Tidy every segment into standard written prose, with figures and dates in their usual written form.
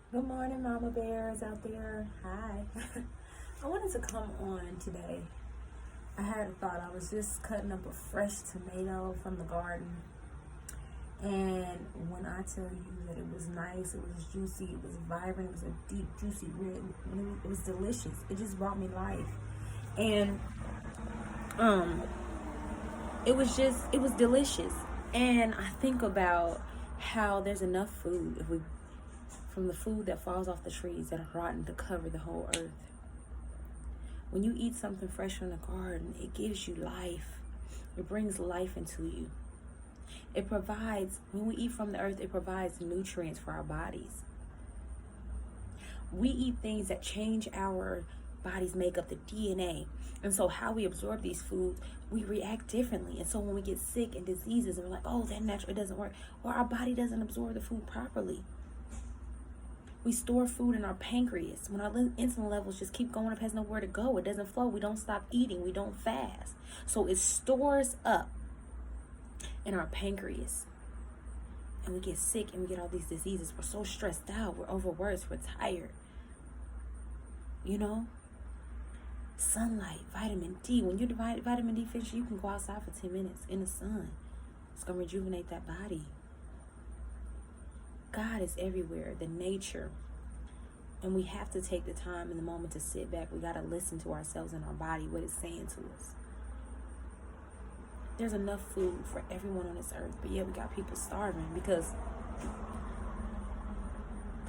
Good morning, mama bears out there. Hi. I wanted to come on today. I had a thought. I was just cutting up a fresh tomato from the garden. And when I tell you that it was nice, it was juicy, it was vibrant, it was a deep, juicy red, and it was delicious. It just brought me life. And um, it was delicious. And I think about how there's enough food if we from the food that falls off the trees that are rotten to cover the whole earth. When you eat something fresh from the garden, it gives you life. It brings life into you. It provides, when we eat from the earth, it provides nutrients for our bodies. We eat things that change our body's makeup, the DNA. And so how we absorb these foods, we react differently. And so when we get sick and diseases, we're like, oh, that natural, it doesn't work. Or our body doesn't absorb the food properly. We store food in our pancreas. When our insulin levels just keep going up, has nowhere to go. It doesn't flow. We don't stop eating. We don't fast. So it stores up in our pancreas. And we get sick and we get all these diseases. We're so stressed out. We're overworked. We're tired. You know? Sunlight, vitamin D. When you're vitamin D deficient, you can go outside for 10 minutes in the sun. It's going to rejuvenate that body. God is everywhere, the nature. And we have to take the time in the moment to sit back. We got to listen to ourselves and our body, what it's saying to us. There's enough food for everyone on this earth, but yet we got people starving because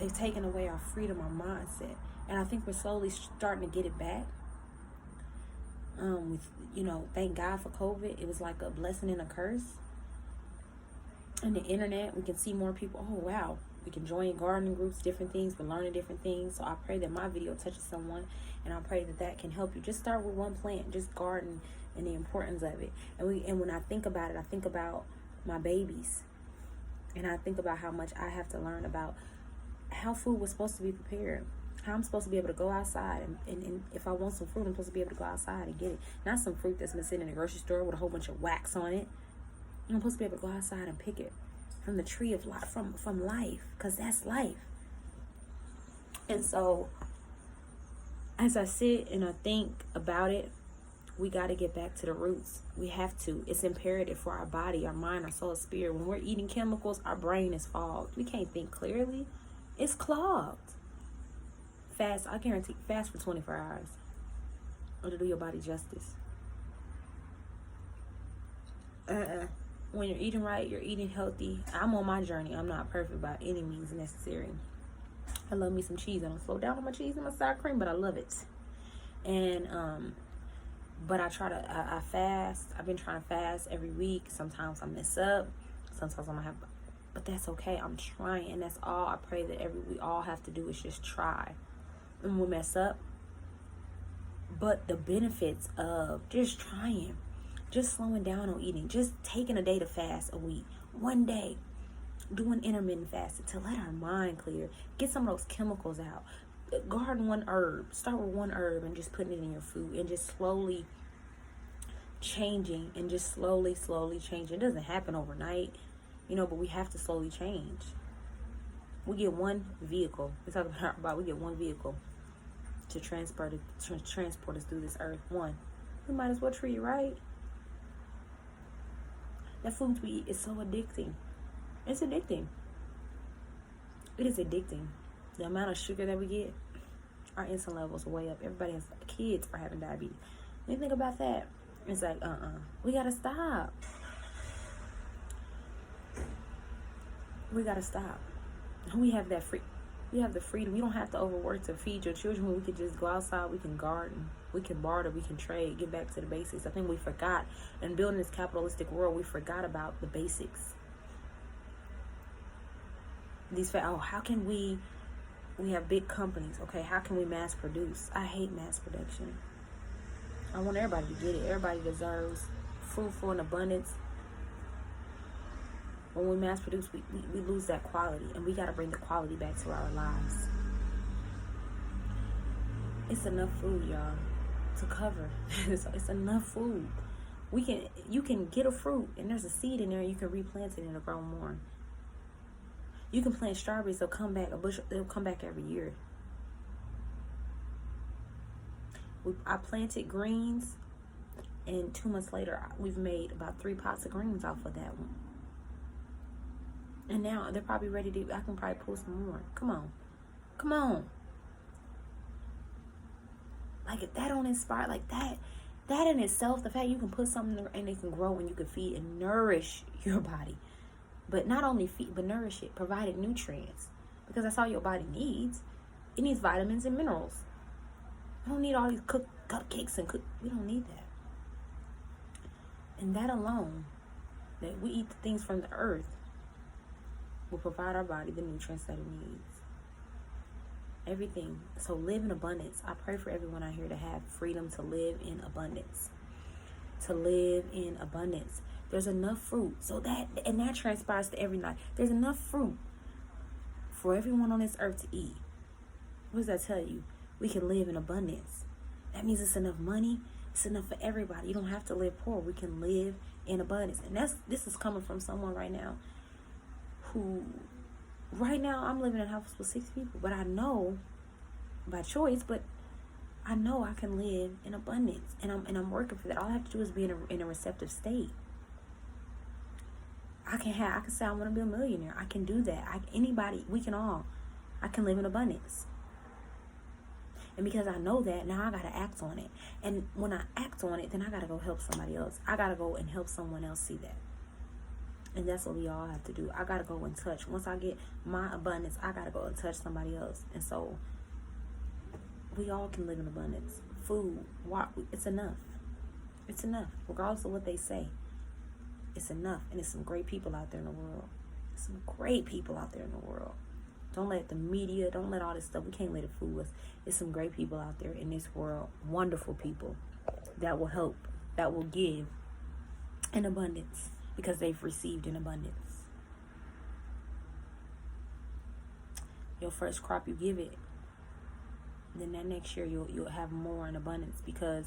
they've taken away our freedom, our mindset. And I think we're slowly starting to get it back. Thank God for COVID. It was like a blessing and a curse. On the internet, we can see more people. Oh, wow. We can join gardening groups, different things. We're learning different things. So I pray that my video touches someone, and I pray that that can help you. Just start with one plant, just garden, and the importance of it. And when I think about it, I think about my babies. And I think about how much I have to learn about how food was supposed to be prepared. How I'm supposed to be able to go outside and if I want some fruit, I'm supposed to be able to go outside and get it. Not some fruit that's been sitting in the grocery store with a whole bunch of wax on it. I'm supposed to be able to go outside and pick it from the tree of life, from life, because that's life. And so, as I sit and I think about it, we got to get back to the roots. We have to. It's imperative for our body, our mind, our soul, spirit. When we're eating chemicals, our brain is fogged. We can't think clearly. It's clogged. Fast, I guarantee, fast for 24 hours. Or to do your body justice. When you're eating right, you're eating healthy. I'm on my journey. I'm not perfect by any means necessary. I love me some cheese. I don't slow down on my cheese and my sour cream, but I love it. And but I try to I fast. I've been trying to fast every week. Sometimes I mess up. Sometimes I'm gonna have, but that's okay. I'm trying, and that's all. I pray that we all have to do is just try. And we mess up, but the benefits of just trying. Just slowing down on eating. Just taking a day to fast a week. One day. Doing intermittent fasting to let our mind clear. Get some of those chemicals out. Garden one herb. Start with one herb and just putting it in your food. And just slowly changing. And just slowly changing. It doesn't happen overnight. But we have to slowly change. We get one vehicle. We talk about we get one vehicle to transport us through this earth. One. We might as well treat it right. That food we eat is so addicting. It's addicting. It is addicting. The amount of sugar that we get, our insulin levels are way up. Everybody has kids are having diabetes. When you think about that, it's like, we gotta stop. We gotta stop. We have that free. We have the freedom. You don't have to overwork to feed your children. We can just go outside. We can garden. We can barter. We can trade. Get back to the basics. I think we forgot. In building this capitalistic world, we forgot about the basics. How can we have big companies. Okay, how can we mass produce? I hate mass production. I want everybody to get it. Everybody deserves fruitful and abundance. When we mass produce, we lose that quality, and we got to bring the quality back to our lives. It's enough food, y'all, to cover. It's enough food. You can get a fruit, and there's a seed in there, and you can replant it and it'll grow more. You can plant strawberries, they'll come back, they'll come back every year. I planted greens, and 2 months later, we've made about 3 pots of greens off of that one. And now they're probably ready to, I can probably pull some more. Come on. Come on. Like, if that don't inspire, like that in itself, the fact you can put something and it can grow and you can feed and nourish your body. But not only feed, but nourish it, provide it nutrients. Because that's all your body needs. It needs vitamins and minerals. I don't need all these cooked cupcakes and we don't need that. And that alone, that we eat the things from the earth, will provide our body the nutrients that it needs. Everything. So live in abundance. I pray for everyone out here to have freedom to live in abundance. To live in abundance. There's enough fruit. And that transpires to every night. There's enough fruit for everyone on this earth to eat. What does that tell you? We can live in abundance. That means it's enough money. It's enough for everybody. You don't have to live poor. We can live in abundance. And this is coming from someone right now who, right now, I'm living in a house with 6 people. But I know, by choice, but I know I can live in abundance. And I'm working for that. All I have to do is be in a receptive state. I can say I want to be a millionaire. I can do that. Anybody, we can all. I can live in abundance. And because I know that, now I got to act on it. And when I act on it, then I got to go help somebody else. I got to go and help someone else see that. And that's what we all have to do. I got to go and touch. Once I get my abundance, I got to go and touch somebody else. And so we all can live in abundance. Food, it's enough. It's enough. Regardless of what they say. It's enough. And there's some great people out there in the world. Some great people out there in the world. Don't let the media, don't let all this stuff, we can't let it fool us. There's some great people out there in this world, wonderful people that will help, that will give in abundance because they've received in abundance. Your first crop, you give it. Then that next year, you'll have more in abundance because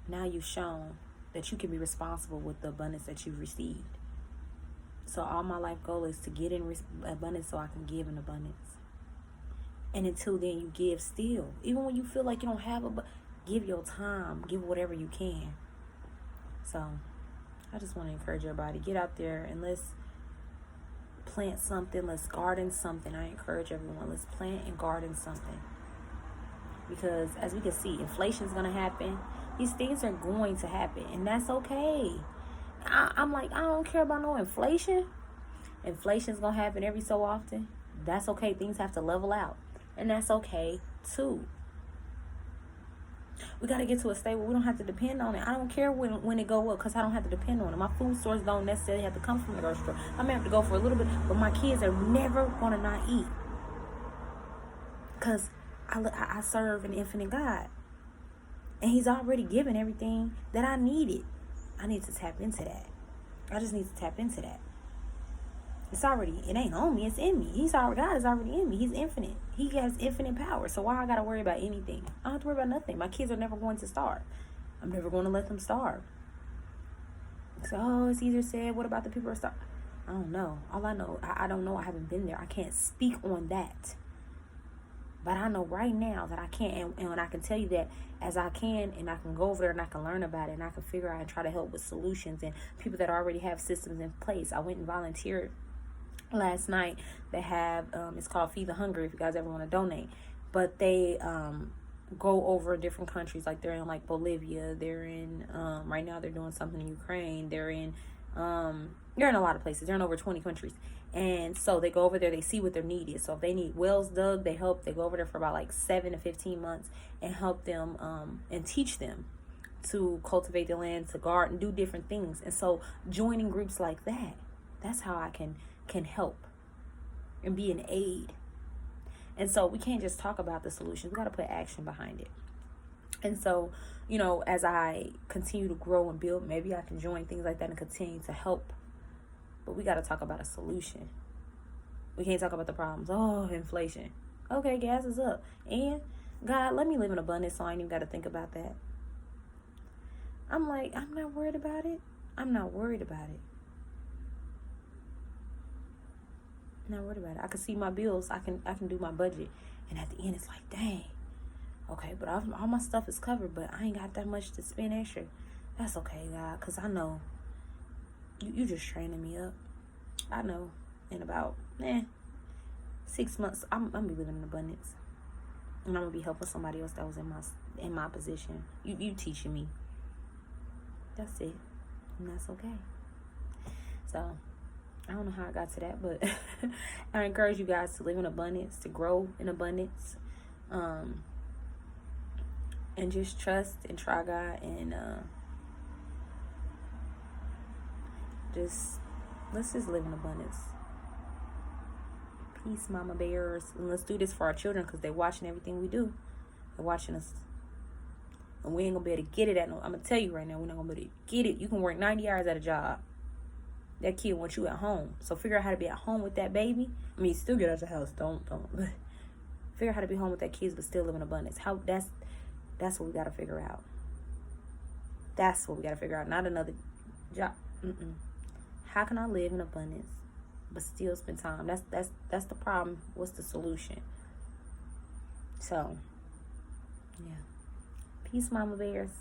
now you've shown that you can be responsible with the abundance that you've received. So all my life goal is to get in abundance so I can give in abundance. And until then, you give still. Even when you feel like you don't have give your time. Give whatever you can. So I just want to encourage everybody. Get out there and let's plant something. Let's garden something. I encourage everyone. Let's plant and garden something. Because as we can see, inflation is going to happen. These things are going to happen. And that's okay. I'm like, I don't care about no inflation. Inflation's going to happen every so often. That's okay. Things have to level out. And that's okay, too. We got to get to a state where we don't have to depend on it. I don't care when it go up because I don't have to depend on it. My food stores don't necessarily have to come from the grocery store. I may have to go for a little bit, but my kids are never going to not eat. Because I serve an infinite God. And he's already given everything that I needed. I need to tap into that. I just need to tap into that. It ain't on me, it's in me. God is already in me. He's infinite. He has infinite power. So why I gotta worry about anything? I don't have to worry about nothing. My kids are never going to starve. I'm never going to let them starve. So, it's easier said, what about the people who are starving? I don't know. All I know, I don't know. I haven't been there. I can't speak on that. But I know right now that I can, and I can tell you that as I can, and I can go over there and I can learn about it, and I can figure out and try to help with solutions and people that already have systems in place. I went and volunteered last night. They have, it's called Feed the Hungry if you guys ever want to donate. But they go over different countries, like they're in like Bolivia, they're in, right now they're doing something in Ukraine, they're in a lot of places. They're in over 20 countries. And so they go over there, they see what their need is. So if they need wells dug, they go over there for about like 7 to 15 months and help them and teach them to cultivate the land, to garden, do different things. And so joining groups like that, that's how I can help and be an aid. And so we can't just talk about the solutions. We got to put action behind it. And so, as I continue to grow and build, maybe I can join things like that and continue to help. But we got to talk about a solution. We can't talk about the problems. Oh, inflation. Okay, gas is up. And God, let me live in abundance so I ain't even got to think about that. I'm like, I'm not worried about it. I'm not worried about it. I'm not worried about it. I can see my bills. I can do my budget. And at the end, it's like, dang. Okay, but all my stuff is covered, but I ain't got that much to spend extra. That's okay, God, because I know you just training me up. I know in about 6 months, I'm going to be living in abundance. And I'm going to be helping somebody else that was in my position. You teaching me. That's it. And that's okay. So, I don't know how I got to that, but I encourage you guys to live in abundance, to grow in abundance. And just trust and try God, and let's just live in abundance. Peace, mama bears. And let's do this for our children, because they're watching everything we do. They're watching us. And we ain't going to be able to get it I'm going to tell you right now, we're not going to be able to get it. You can work 90 hours at a job. That kid wants you at home. So figure out how to be at home with that baby. I mean, still get out the house. Don't. Figure out how to be home with that kids, but still live in abundance. That's what we got to figure out. That's what we got to figure out. Not another job. How can I live in abundance but still spend time? That's the problem. What's the solution? So, yeah. Peace, mama bears.